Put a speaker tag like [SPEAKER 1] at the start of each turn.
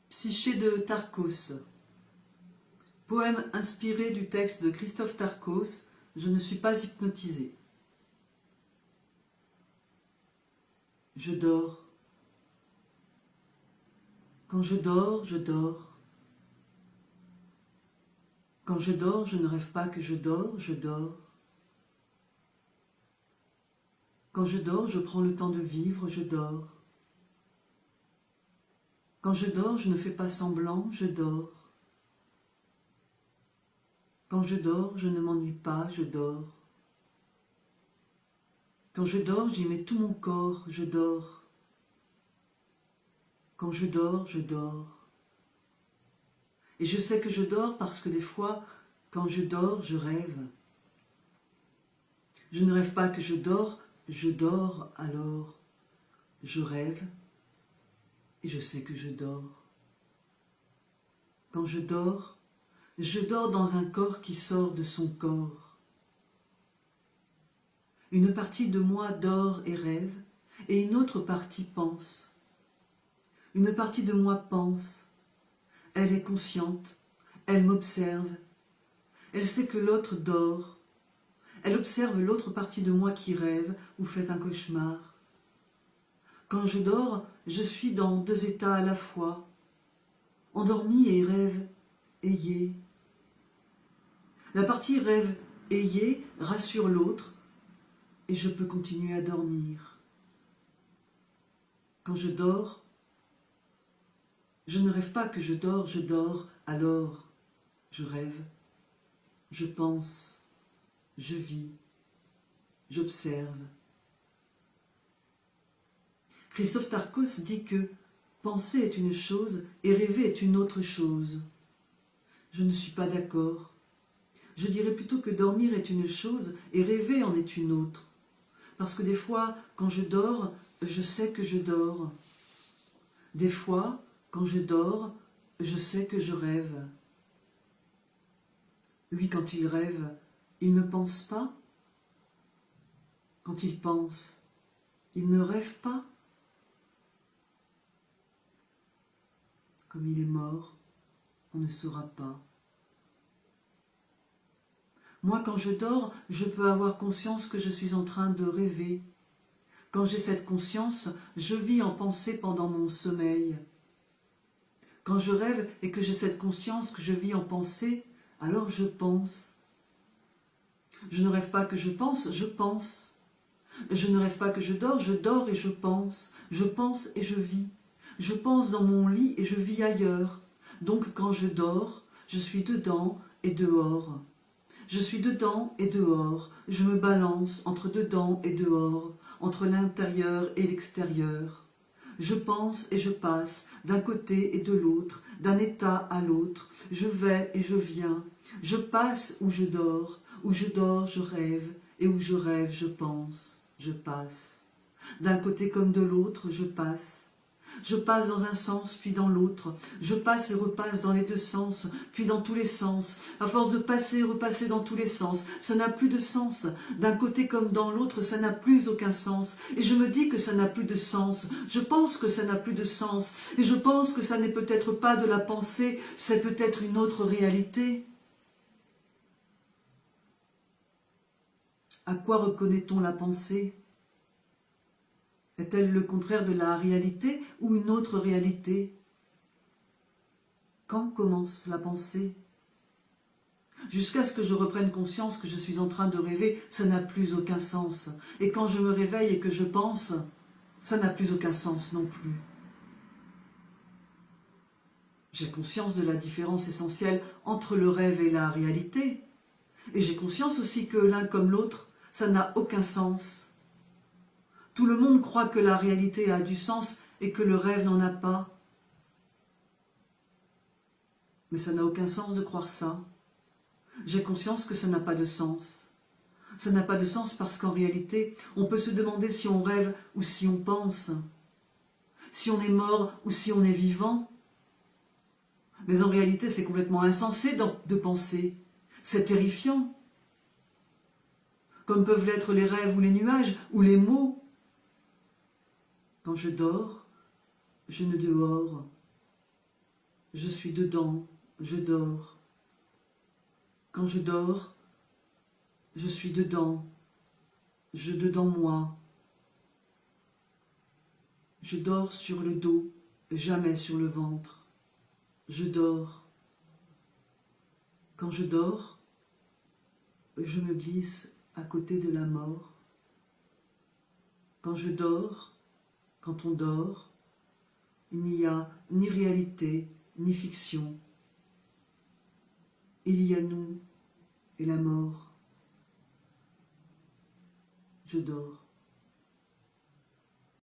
[SPEAKER 1] Psyché de Tarkos. Poème inspiré du texte de Christophe Tarkos, Je ne suis pas hypnotisé. Je dors. Quand je dors, je dors. Quand je dors, je ne rêve pas que je dors, je dors. Quand je dors, je prends le temps de vivre, je dors. Quand je dors, je ne fais pas semblant, je dors. Quand je dors, je ne m'ennuie pas, je dors. Quand je dors, j'y mets tout mon corps, je dors. Quand je dors, je dors. Et je sais que je dors parce que des fois, quand je dors, je rêve. Je ne rêve pas que je dors alors. Je rêve et je sais que je dors. Quand je dors dans un corps qui sort de son corps. Une partie de moi dort et rêve, et une autre partie pense. Une partie de moi pense. Elle est consciente, elle m'observe. Elle sait que l'autre dort. Elle observe l'autre partie de moi qui rêve ou fait un cauchemar. Quand je dors, je suis dans deux états à la fois, endormi et rêve éillé. La partie rêve éillé rassure l'autre et je peux continuer à dormir. Quand je dors, je ne rêve pas que je dors, alors je rêve, je pense, je vis, j'observe. Christophe Tarkos dit que penser est une chose et rêver est une autre chose. Je ne suis pas d'accord. Je dirais plutôt que dormir est une chose et rêver en est une autre. Parce que des fois, quand je dors, je sais que je dors. Des fois, quand je dors, je sais que je rêve. Lui, quand il rêve, il ne pense pas. Quand il pense, il ne rêve pas. Comme il est mort, on ne saura pas. Moi, quand je dors, je peux avoir conscience que je suis en train de rêver. Quand j'ai cette conscience, je vis en pensée pendant mon sommeil. Quand je rêve et que j'ai cette conscience que je vis en pensée, alors je pense. Je ne rêve pas que je pense, je pense. Je ne rêve pas que je dors et je pense. Je pense et je vis. Je pense dans mon lit et je vis ailleurs. Donc quand je dors, je suis dedans et dehors. Je suis dedans et dehors. Je me balance entre dedans et dehors, entre l'intérieur et l'extérieur. Je pense et je passe d'un côté et de l'autre, d'un état à l'autre. Je vais et je viens. Je passe où je dors, je rêve, et où je rêve, je pense. Je passe. D'un côté comme de l'autre, je passe. Je passe dans un sens, puis dans l'autre. Je passe et repasse dans les deux sens, puis dans tous les sens. À force de passer et repasser dans tous les sens, ça n'a plus de sens. D'un côté comme dans l'autre, ça n'a plus aucun sens. Et je me dis que ça n'a plus de sens. Je pense que ça n'a plus de sens. Et je pense que ça n'est peut-être pas de la pensée, c'est peut-être une autre réalité. À quoi reconnaît-on la pensée ? Est-elle le contraire de la réalité ou une autre réalité? Quand commence la pensée? Jusqu'à ce que je reprenne conscience que je suis en train de rêver, ça n'a plus aucun sens. Et quand je me réveille et que je pense, ça n'a plus aucun sens non plus. J'ai conscience de la différence essentielle entre le rêve et la réalité. Et j'ai conscience aussi que l'un comme l'autre, ça n'a aucun sens. Tout le monde croit que la réalité a du sens et que le rêve n'en a pas. Mais ça n'a aucun sens de croire ça. J'ai conscience que ça n'a pas de sens. Ça n'a pas de sens parce qu'en réalité, on peut se demander si on rêve ou si on pense, si on est mort ou si on est vivant. Mais en réalité, c'est complètement insensé de penser. C'est terrifiant. Comme peuvent l'être les rêves ou les nuages ou les mots. Quand je dors, je ne dehors. je suis dedans, je dors. Quand je dors, je suis dedans, je dedans moi. Je dors sur le dos, jamais sur le ventre. Je dors. Quand je dors, je me glisse à côté de la mort. Quand je dors, quand on dort, il n'y a ni réalité, ni fiction. Il y a nous et la mort. Je dors.